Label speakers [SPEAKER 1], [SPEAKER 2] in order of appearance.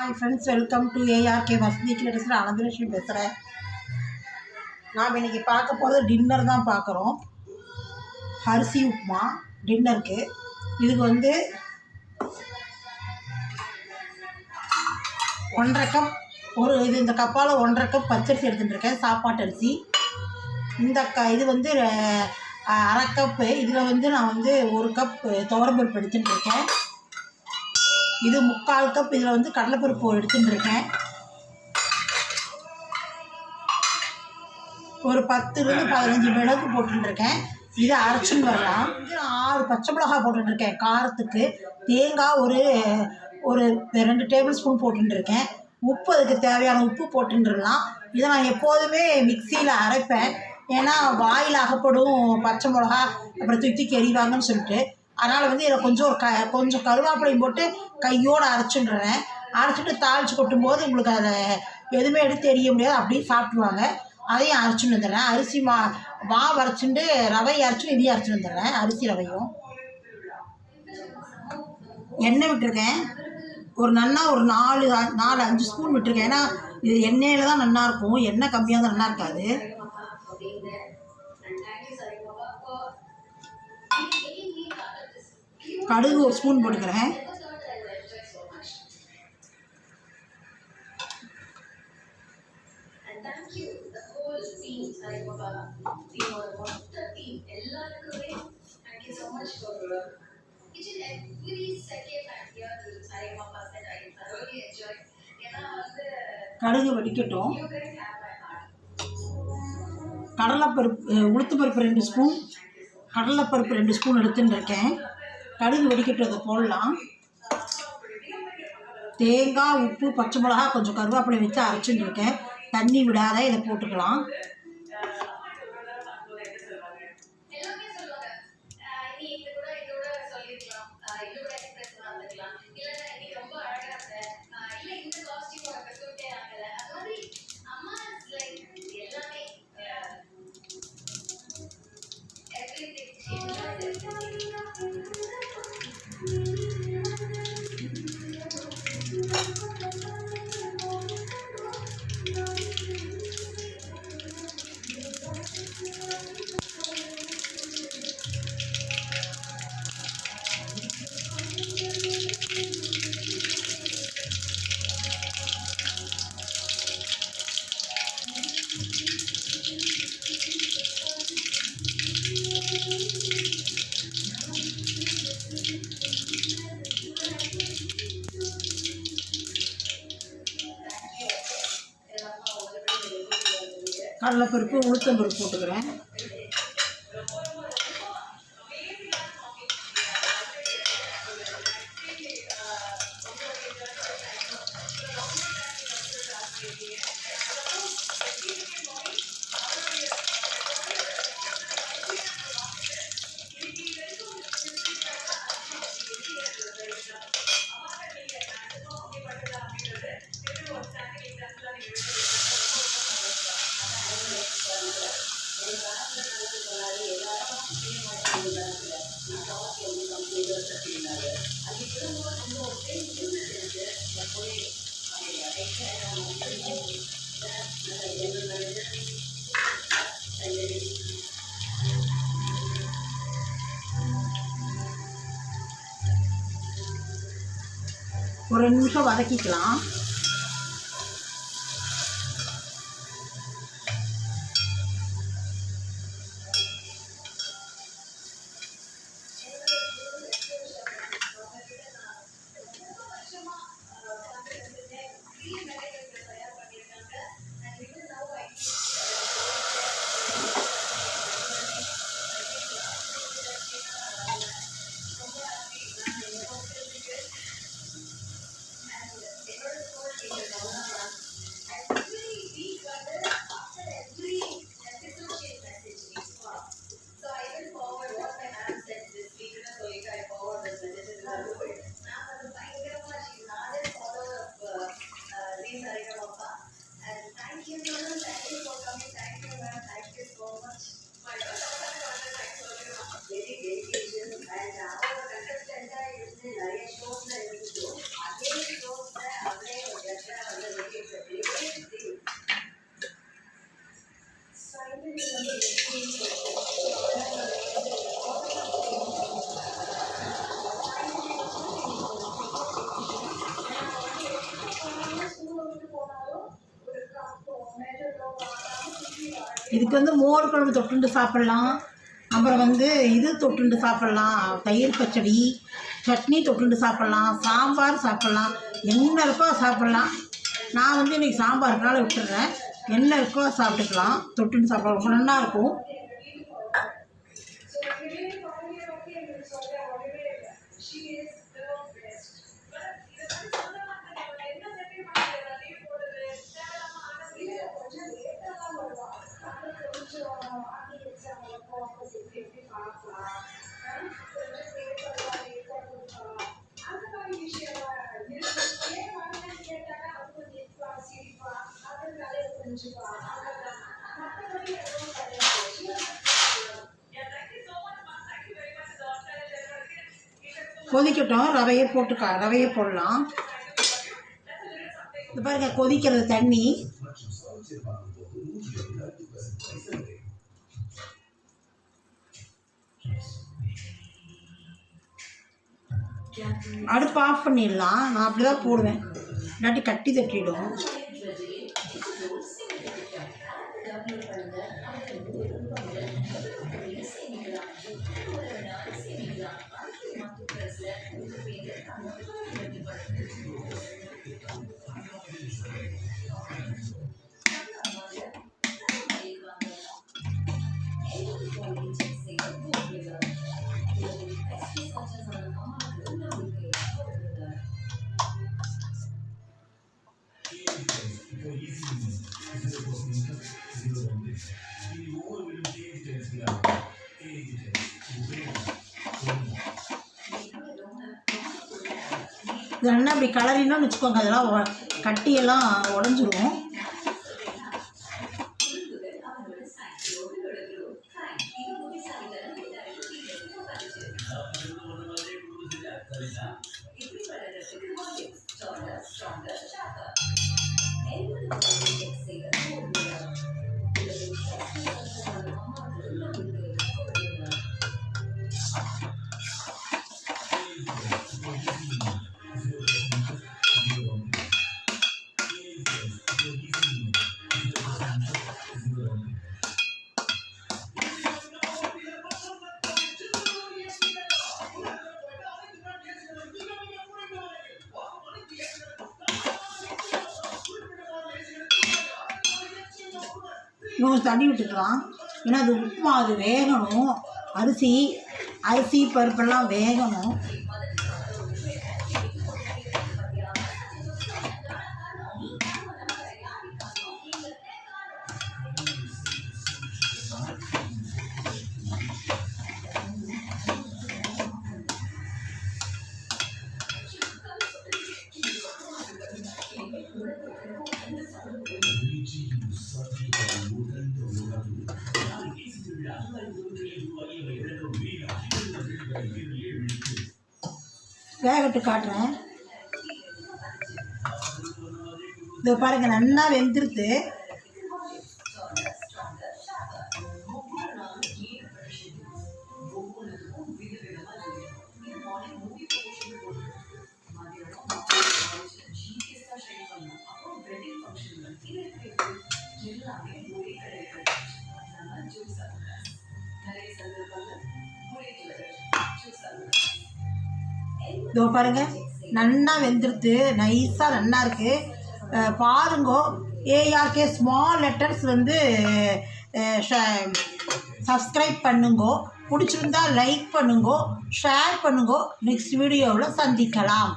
[SPEAKER 1] Hi friends, welcome to ARK வசதி கிளேட்டஸில் அனந்தலட்சுமி பேசுகிறேன். நாம் இன்றைக்கி பார்க்க போகிறது டின்னர் தான் பார்க்குறோம். அரிசி உப்புமா டின்னருக்கு. இதுக்கு 1.5 கப் இந்த கப்பால் 1.5 கப் பச்சரிசி எடுத்துகிட்டுருக்கேன், சாப்பாட்டு அரிசி. இது 1/2 கப்பு. இதில் நான் 1 கப் துவரம்பருப்பு எடுத்துகிட்டுருக்கேன். இது 3/4 கப். இதில் கடலைப்பருப்பு எடுத்துட்டுருக்கேன். ஒரு 10-15 மிளகு போட்டுருக்கேன். இதை அரைச்சின்னு வரலாம். 6 பச்சை மிளகாய் போட்டுருக்கேன் காரத்துக்கு. தேங்காய் ஒரு 2 டேபிள் ஸ்பூன் போட்டுருக்கேன். உப்பு அதுக்கு தேவையான உப்பு போட்டுடலாம். இதை நான் எப்போதுமே மிக்சியில் அரைப்பேன். ஏன்னா வாயில் அகப்படும் பச்சை மிளகா, அப்புறம் தூக்கி எறிவாங்கன்னு சொல்லிட்டு. அதனால் இதில் கொஞ்சம் கருவேப்பிலையும் போட்டு கையோடு அரைச்சிடுறேன். அரைச்சிட்டு தாளித்து கொட்டும்போது உங்களுக்கு அதை எதுவுமே எடுத்து தெரிய முடியாது, அப்படியே சாப்பிடுவாங்க. அதையும் அரைச்சிட்டு வந்துடுறேன். அரிசி மாவு அரைச்சிட்டு ரவையை அரைச்சிட்டு இதையும் அரைச்சிட்டு வந்துடுறேன். அரிசி ரவையும் எண்ணெய் விட்டுருக்கேன். ஒரு 4-5 ஸ்பூன் விட்டுருக்கேன். ஏன்னா இது எண்ணெயில் தான் நல்லாயிருக்கும், எண்ணெய் கம்மியாக தான் நல்லா இருக்காது. கடுகு 1 ஸ்பூன் போட்டுக்கிறேன். கடுகு வெடிக்கட்டும். கடலைப்பருப்பு, உளுத்தம்பருப்பு 2 ஸ்பூன், கடலைப்பருப்பு 2 ஸ்பூன் எடுத்துன்னு இருக்கேன். கடுகு வெடிக்கட்டும், அதை போடலாம். தேங்காய், உப்பு, பச்சை மிளகா, கொஞ்சம் கருவேப்பிலை வச்சு அரைச்சின்னு இருக்கேன். தண்ணி விடாத இதை போட்டுக்கலாம். கடலைப்பருப்பு, உளுத்தம்பருப்பு போட்டுக்கிறேன். ஒரு 2 நிமிஷம் வதக்கிக்கலாம். இதுக்கு வந்து மோர் குழம்பு தொட்டுண்டு சாப்பிட்லாம். அப்புறம் வந்து இது தொட்டுண்டு சாப்பிட்லாம், தயிர் பச்சடி, சட்னி தொட்டுண்டு சாப்பிட்லாம், சாம்பார் சாப்பிட்லாம், என்ன இருக்கோ சாப்பிட்லாம். நான் வந்து இன்றைக்கி சாம்பார் இருக்கனால விட்டுடுறேன். என்ன இருக்கோ சாப்பிட்டுக்கலாம், தொட்டுண்டு சாப்பிட்லாம், ரொம்ப நல்லா இருக்கும். கொதிக்கட்டும், ரவையை போடலாம். இது பாருங்க கொதிக்கிறது தண்ணி. அடுப்பு ஆஃப் பண்ணிடலாம். நான் அப்படி தான் போடுவேன், இல்லாட்டி கட்டி தட்டிடும். இதெல்லாம் அப்படி கலரினோன்னு வச்சுக்கோங்க, அதெல்லாம் கட்டியெல்லாம் உடஞ்சிரும். கொஞ்சம் தண்ணி விட்டுக்கலாம், ஏன்னா அது உப்புமா, அது வேகணும். அரிசி பருப்பெல்லாம் வேகணும். வேகட்டு காட்டுறேன். இதோ பாருங்க, நல்லா வெந்துருது. இதோ பாருங்க, நல்லா வெந்துருது, நைஸாக நல்லா இருக்குது. பாருங்கோ. ஏஆர்கே ஸ்மால் லெட்டர்ஸ் வந்து சப்ஸ்கிரைப் பண்ணுங்கோ. பிடிச்சிருந்தா லைக் பண்ணுங்கோ, ஷேர் பண்ணுங்கோ. நெக்ஸ்ட் வீடியோவில் சந்திக்கலாம்.